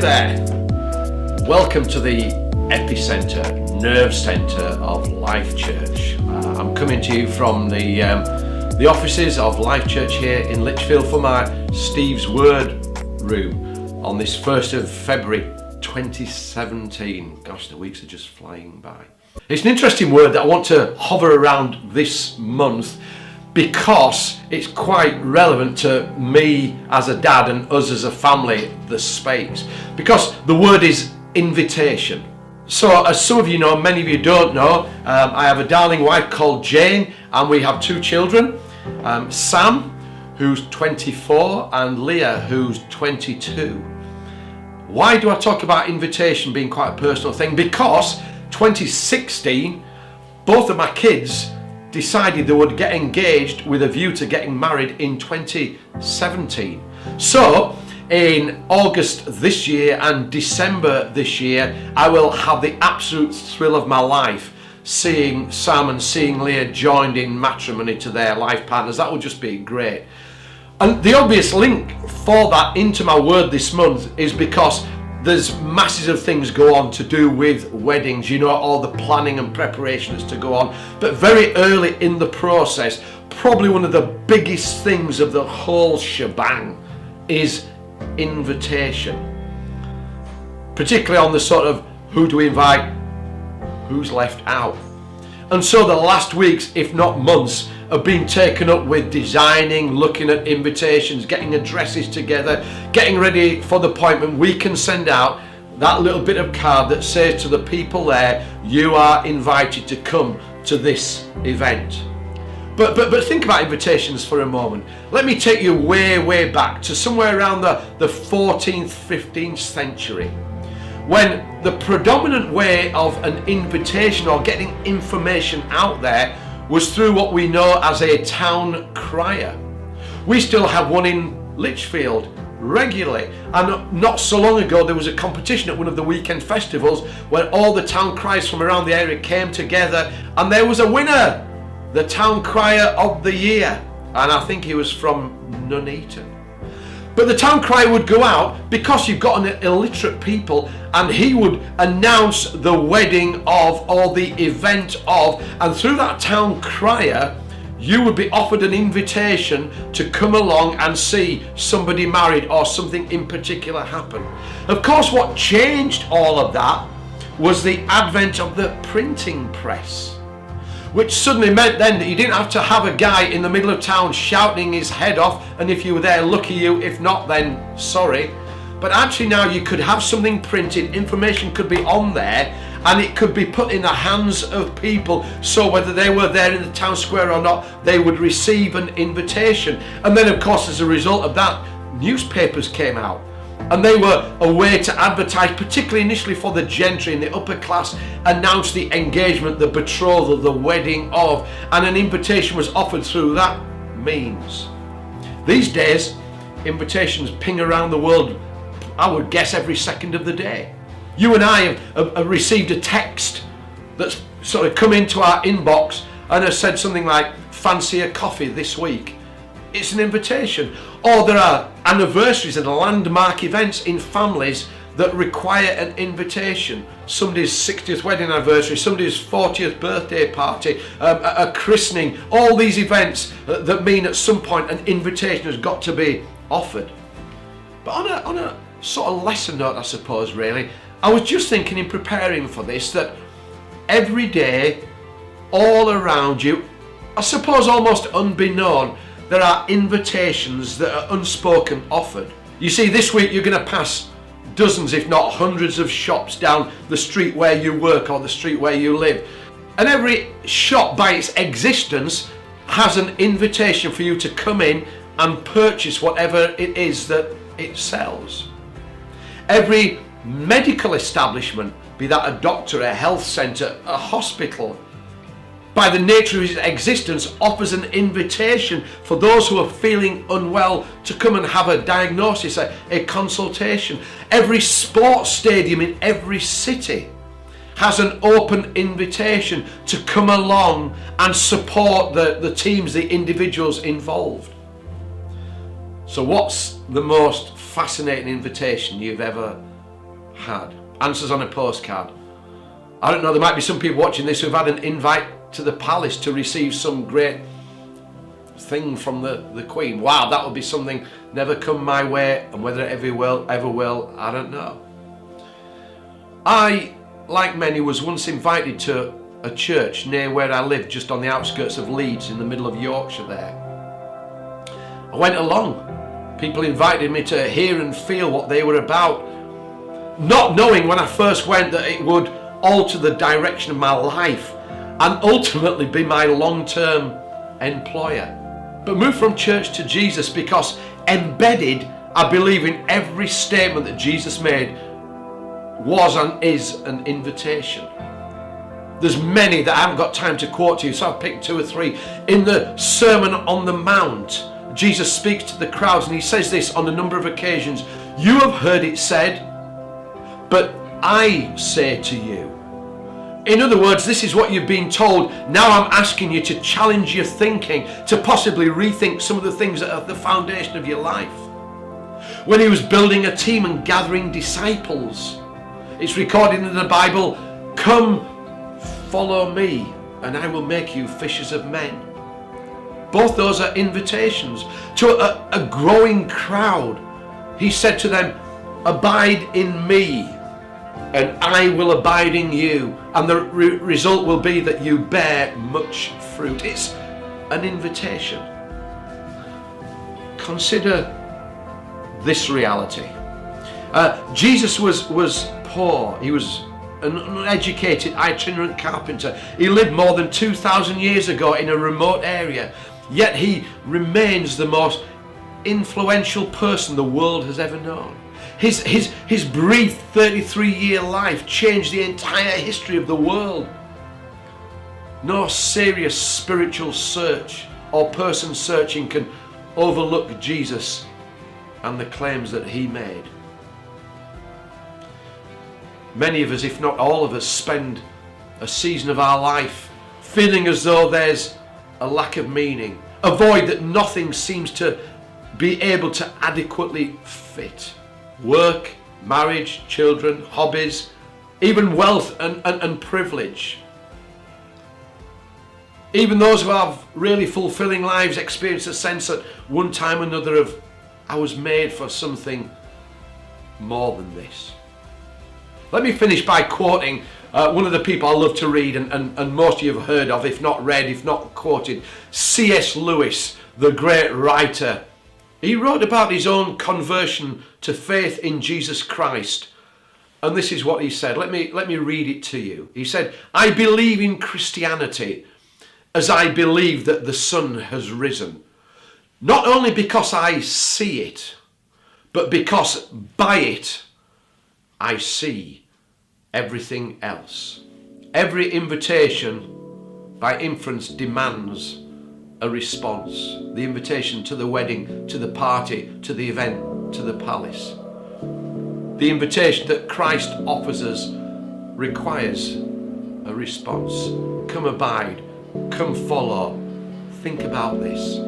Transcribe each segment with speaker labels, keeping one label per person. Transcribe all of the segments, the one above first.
Speaker 1: there, welcome to the epicenter, nerve centre of Life Church. I'm coming to you from the offices of Life Church here in Lichfield for my Steve's Word room on this 1st of February 2017. Gosh, the weeks are just flying by. It's an interesting word that I want to hover around this month because it's quite relevant to me as a dad and us as a family, the Speights, because the word is invitation. So as some of you know, many of you don't know, I have a darling wife called Jane, and we have two children, Sam, who's 24, and Leah, who's 22. Why do I talk about invitation being quite a personal thing? Because 2016, both of my kids decided they would get engaged with a view to getting married in 2017. So in August this year and December this year, I will have the absolute thrill of my life seeing Sam and seeing Leah joined in matrimony to their life partners. That would just be great. And the obvious link for that into my word this month is because there's masses of things go on to do with weddings, you know, all the planning and preparations to go on. But very early in the process, probably one of the biggest things of the whole shebang is invitation. Particularly on the sort of who do we invite, who's left out. And so the last weeks, if not months, have been taken up with designing, looking at invitations, getting addresses together, getting ready for the point when we can send out that little bit of card that says to the people there, you are invited to come to this event. But think about invitations for a moment. Let me take you way back to somewhere around the 14th, 15th century, when the predominant way of an invitation or getting information out there was through what we know as a town crier. We still have one in Lichfield regularly, and not so long ago there was a competition at one of the weekend festivals where all the town criers from around the area came together, and there was a winner, the town crier of the year, and I think he was from Nuneaton. But the town crier would go out because you've got an illiterate people, and he would announce the wedding of or the event of, and through that town crier you would be offered an invitation to come along and see somebody married or something in particular happen. Of course, what changed all of that was the advent of the printing press, which suddenly meant then that you didn't have to have a guy in the middle of town shouting his head off, and if you were there, lucky you, if not, then sorry. But actually now you could have something printed, information could be on there, and it could be put in the hands of people, so whether they were there in the town square or not, they would receive an invitation. And then of course, as a result of that, newspapers came out, and they were a way to advertise, particularly initially for the gentry and the upper class, announce the engagement, the betrothal, the wedding of, and an invitation was offered through that means. These days, invitations ping around the world, I would guess every second of the day. You and I have received a text that's sort of come into our inbox and has said something like, fancy a coffee this week. It's an invitation. Or there are anniversaries and landmark events in families that require an invitation. Somebody's 60th wedding anniversary, somebody's 40th birthday party, a christening, all these events that mean at some point an invitation has got to be offered. But on a sort of lesser note, I suppose, really, I was just thinking in preparing for this that every day, all around you, I suppose almost unbeknown, there are invitations that are unspoken offered. You see, this week you're going to pass dozens, if not hundreds of shops down the street where you work or the street where you live. And every shop by its existence has an invitation for you to come in and purchase whatever it is that it sells. Every medical establishment, be that a doctor, a health centre, a hospital, by the nature of its existence, offers an invitation for those who are feeling unwell to come and have a diagnosis, a consultation. Every sports stadium in every city has an open invitation to come along and support the teams, the individuals involved. So what's the most fascinating invitation you've ever had? Answers on a postcard. I don't know, there might be some people watching this who've had an invite to the palace to receive some great thing from the Queen. Wow, that would be something never come my way, and whether it ever will, I don't know. I, like many, was once invited to a church near where I lived, just on the outskirts of Leeds in the middle of Yorkshire there. I went along. People invited me to hear and feel what they were about, not knowing when I first went that it would alter the direction of my life and ultimately be my long-term employer. But moved from church to Jesus because embedded, I believe, in every statement that Jesus made was and is an invitation. There's many that I haven't got time to quote to you, so I've picked 2 or 3. In the Sermon on the Mount, Jesus speaks to the crowds and he says this on a number of occasions: "You have heard it said, but I say to you." In other words, this is what you've been told. Now I'm asking you to challenge your thinking, to possibly rethink some of the things that are the foundation of your life. When he was building a team and gathering disciples, it's recorded in the Bible, "Come, follow me, and I will make you fishers of men." Both those are invitations to a growing crowd. He said to them, "Abide in me, and I will abide in you, and the result will be that you bear much fruit." It's an invitation. Consider this reality. Jesus was poor. He was an uneducated itinerant carpenter. He lived more than 2,000 years ago in a remote area, yet he remains the most influential person the world has ever known. His brief 33-year life changed the entire history of the world. No serious spiritual search or person searching can overlook Jesus and the claims that he made. Many of us, if not all of us, spend a season of our life feeling as though there's a lack of meaning, a void that nothing seems to be able to adequately fit. Work, marriage, children, hobbies, even wealth and privilege. Even those who have really fulfilling lives experience a sense at one time or another of, I was made for something more than this. Let me finish by quoting one of the people I love to read, and most of you have heard of, if not read, if not quoted, C.S. Lewis, the great writer. He wrote about his own conversion to faith in Jesus Christ. And this is what he said. Let me read it to you. He said, "I believe in Christianity as I believe that the sun has risen. Not only because I see it, but because by it I see everything else. Every invitation by inference demands a response. The invitation to the wedding, to the party, to the event, to the palace. The invitation that Christ offers us requires a response. Come abide, come follow. Think about this.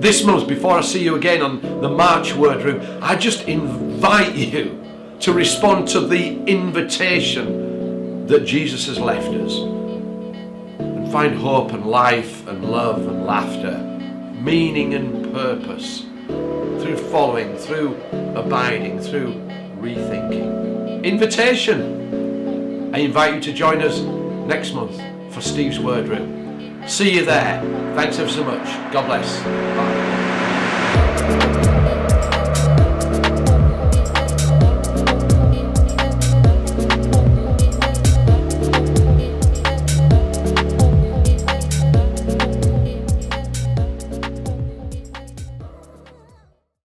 Speaker 1: This month, before I see you again on the March Word Room, I just invite you to respond to the invitation that Jesus has left us. And find hope and life and love and laughter, meaning and purpose through following, through abiding, through rethinking. Invitation. I invite you to join us next month for Steve's Word Room. See you there. Thanks ever so much. God bless. Bye.